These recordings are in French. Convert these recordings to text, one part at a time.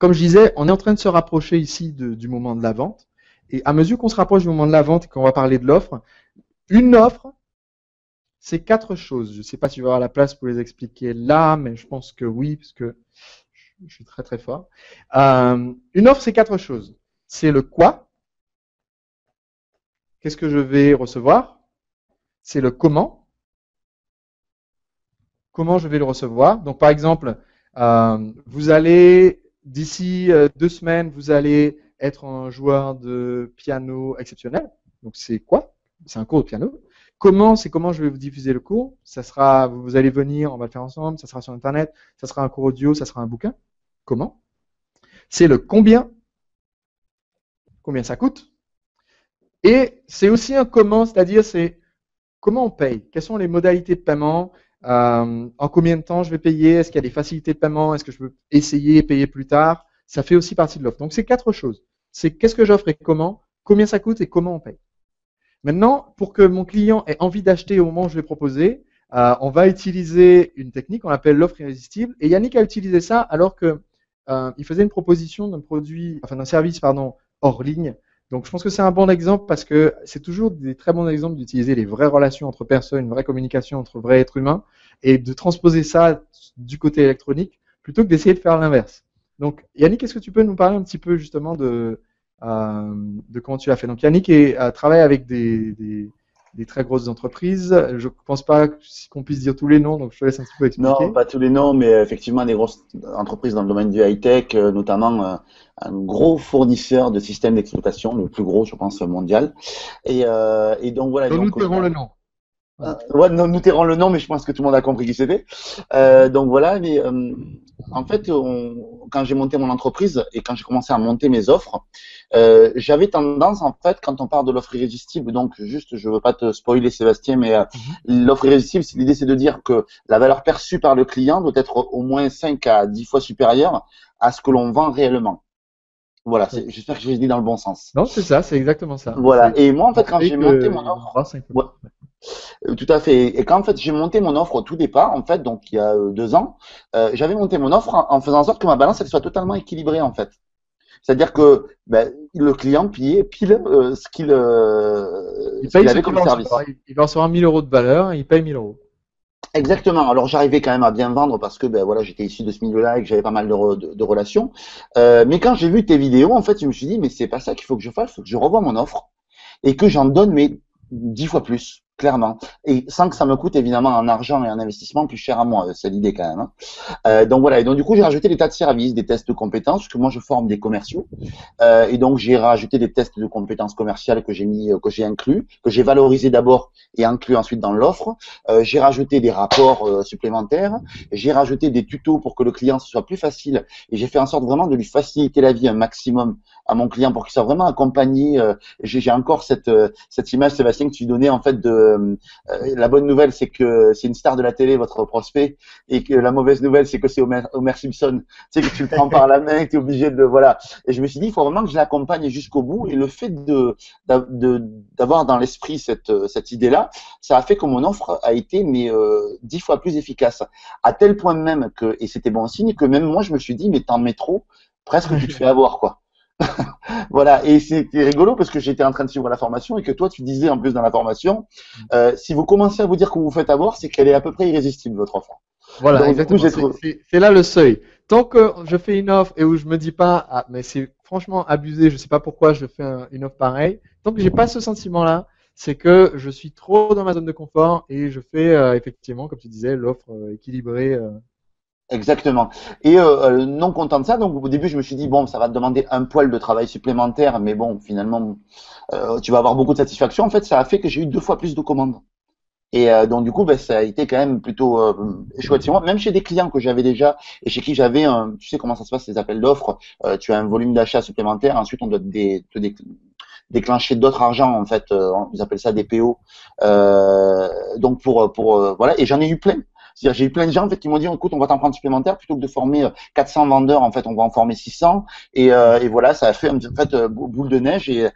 comme je disais, on est en train de se rapprocher ici du moment de la vente. Et à mesure qu'on se rapproche du moment de la vente et qu'on va parler de l'offre, une offre, c'est 4 choses. Je ne sais pas si tu vas avoir la place pour les expliquer là, mais je pense que oui, parce que je suis très très fort. Une offre, c'est 4 choses. C'est le quoi. Qu'est-ce que je vais recevoir? C'est le comment. Comment je vais le recevoir? Donc par exemple, vous allez, d'ici 2 semaines, vous allez être un joueur de piano exceptionnel. Donc c'est quoi? C'est un cours de piano. Comment? C'est comment je vais vous diffuser le cours. Ça sera, vous allez venir, on va le faire ensemble, ça sera sur Internet, ça sera un cours audio, ça sera un bouquin. Comment? C'est le combien. Combien ça coûte? Et c'est aussi un comment, c'est-à-dire c'est comment on paye. Quelles sont les modalités de paiement? En combien de temps je vais payer? Est-ce qu'il y a des facilités de paiement? Est-ce que je peux essayer et payer plus tard? Ça fait aussi partie de l'offre. Donc, c'est 4 choses. C'est qu'est-ce que j'offre et comment, combien ça coûte et comment on paye. Maintenant, pour que mon client ait envie d'acheter au moment où je vais proposer, on va utiliser une technique, on l'appelle l'offre irrésistible. Et Yannick a utilisé ça alors que il faisait une proposition d'un produit, enfin d'un service, pardon, hors ligne. Donc, je pense que c'est un bon exemple parce que c'est toujours des très bons exemples d'utiliser les vraies relations entre personnes, une vraie communication entre vrais êtres humains et de transposer ça du côté électronique plutôt que d'essayer de faire l'inverse. Donc, Yannick, est-ce que tu peux nous parler un petit peu justement de comment tu l'as fait? Donc, Yannick travaille avec des très grosses entreprises. Je ne pense pas qu'on puisse dire tous les noms, donc je te laisse un petit peu Non, expliquer. pas tous les noms, mais effectivement des grosses entreprises dans le domaine du high-tech, notamment un gros fournisseur de systèmes d'exploitation, le plus gros, je pense, mondial. Et donc voilà, Donc, nous donc tairons le nom. ouais, non, nous tairons le nom, mais je pense que tout le monde a compris qui c'était. Donc voilà, mais en fait, quand j'ai monté mon entreprise et quand j'ai commencé à monter mes offres, j'avais tendance, en fait, quand on parle de l'offre irrésistible, donc juste, je veux pas te spoiler, Sébastien, mais l'offre irrésistible, l'idée, c'est de dire que la valeur perçue par le client doit être au moins 5 à 10 fois supérieure à ce que l'on vend réellement. Voilà, Oui. j'espère que je l'ai dit dans le bon sens. Non, c'est ça, c'est exactement ça. Voilà. C'est Et moi, en fait, quand montrer j'ai monté mon qu'il y a une offre, base 5 fois ouais, plus. Ouais. tout à fait. Et quand en fait j'ai monté mon offre au tout départ, en fait, donc il y a 2 ans, j'avais monté mon offre en faisant en sorte que ma balance elle soit totalement équilibrée en fait. C'est-à-dire que ben, le client payait pile Il ce qu'il paye ce avait qu'il comme va service. recevoir. Il va recevoir 1000 euros de valeur et il paye 1000 euros. Exactement. Alors j'arrivais quand même à bien vendre parce que ben voilà j'étais issu de ce milieu-là et que j'avais pas mal de relations. Mais quand j'ai vu tes vidéos, en fait, je me suis dit mais c'est pas ça qu'il faut que je fasse, il faut que je revoie mon offre et que j'en donne mais 10 fois plus, clairement. Et sans que ça me coûte évidemment en argent et en investissement plus cher à moi, c'est l'idée quand même. Hein. Donc voilà, et donc du coup j'ai rajouté des tas de services, des tests de compétences, parce que moi je forme des commerciaux. Et donc j'ai rajouté des tests de compétences commerciales que j'ai mis, que j'ai inclus, que j'ai valorisé d'abord et inclus ensuite dans l'offre. J'ai rajouté des rapports supplémentaires, j'ai rajouté des tutos pour que le client ce soit plus facile et j'ai fait en sorte vraiment de lui faciliter la vie un maximum à mon client pour qu'il soit vraiment accompagné. J'ai encore cette image, Sébastien, que tu donnais en fait de la bonne nouvelle, c'est que c'est une star de la télé, votre prospect, et que la mauvaise nouvelle, c'est que c'est Homer Simpson. Tu sais que tu le prends par la main et tu es obligé de voilà. Et je me suis dit, il faut vraiment que je l'accompagne jusqu'au bout. Et le fait d'avoir dans l'esprit cette idée-là, ça a fait que mon offre a été 10 fois plus efficace. À tel point même que, et c'était bon signe, que même moi, je me suis dit, mais t'en mets trop, presque tu te fais avoir, quoi. Voilà, et c'était rigolo parce que j'étais en train de suivre la formation et que toi tu disais en plus dans la formation, si vous commencez à vous dire que vous vous faites avoir, c'est qu'elle est à peu près irrésistible votre offre. Voilà, Donc du coup exactement. j'ai trouvé. C'est là le seuil. Tant que je fais une offre et où je me dis pas, ah, mais c'est franchement abusé, je sais pas pourquoi je fais une offre pareille. Tant que j'ai pas ce sentiment-là, c'est que je suis trop dans ma zone de confort et je fais effectivement, comme tu disais, l'offre équilibrée. Exactement. Et non content de ça, donc au début je me suis dit bon ça va te demander un poil de travail supplémentaire, mais bon finalement tu vas avoir beaucoup de satisfaction. En fait ça a fait que j'ai eu 2 fois plus de commandes. Et donc du coup, ben, ça a été quand même plutôt chouette chez moi, même chez des clients que j'avais déjà et chez qui j'avais un, tu sais comment ça se passe les appels d'offres, tu as un volume d'achat supplémentaire, ensuite on doit déclencher d'autres argents en fait, ils appellent ça des PO. Donc pour voilà, et j'en ai eu plein. C'est-à-dire j'ai eu plein de gens en fait qui m'ont dit écoute on va t'en prendre supplémentaire plutôt que de former 400 vendeurs en fait on va en former 600 et voilà ça a fait en fait boule de neige et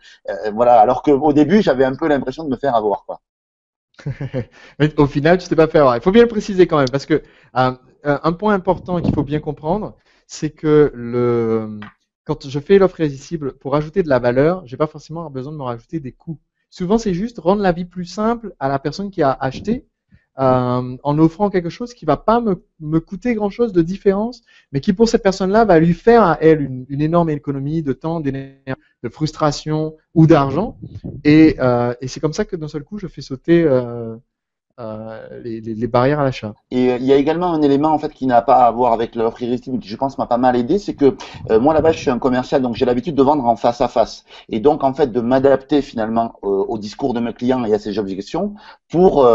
voilà alors qu'au début j'avais un peu l'impression de me faire avoir quoi. Mais au final, tu t'es pas fait avoir. Il faut bien le préciser quand même, parce que un point important qu'il faut bien comprendre, c'est que quand je fais l'offre irrésistible, pour ajouter de la valeur, j'ai pas forcément besoin de me rajouter des coûts. Souvent, c'est juste rendre la vie plus simple à la personne qui a acheté en offrant quelque chose qui va pas me coûter grand-chose de différence, mais qui pour cette personne-là va lui faire à elle une énorme économie de temps, d'énergie, de frustration ou d'argent. Et c'est comme ça que d'un seul coup, je fais sauter les barrières à l'achat. Et il y a également un élément en fait qui n'a pas à voir avec l'offre irrésistible, qui je pense m'a pas mal aidé, c'est que moi là-bas je suis un commercial, donc j'ai l'habitude de vendre en face à face, et donc en fait de m'adapter finalement au discours de mes clients et à ses objections pour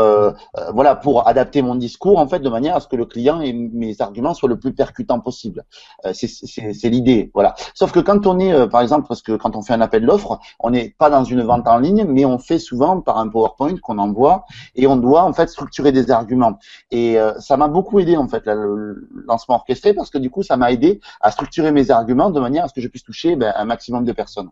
voilà, pour adapter mon discours en fait de manière à ce que le client et mes arguments soient le plus percutants possible. C'est l'idée, voilà. Sauf que quand on est par exemple, parce que quand on fait un appel d'offres, on n'est pas dans une vente en ligne, mais on fait souvent par un PowerPoint qu'on envoie et on doit en fait structurer des arguments. Et ça m'a beaucoup aidé en fait là, le lancement orchestré, parce que du coup ça m'a aidé à structurer mes arguments de manière à ce que je puisse toucher un maximum de personnes.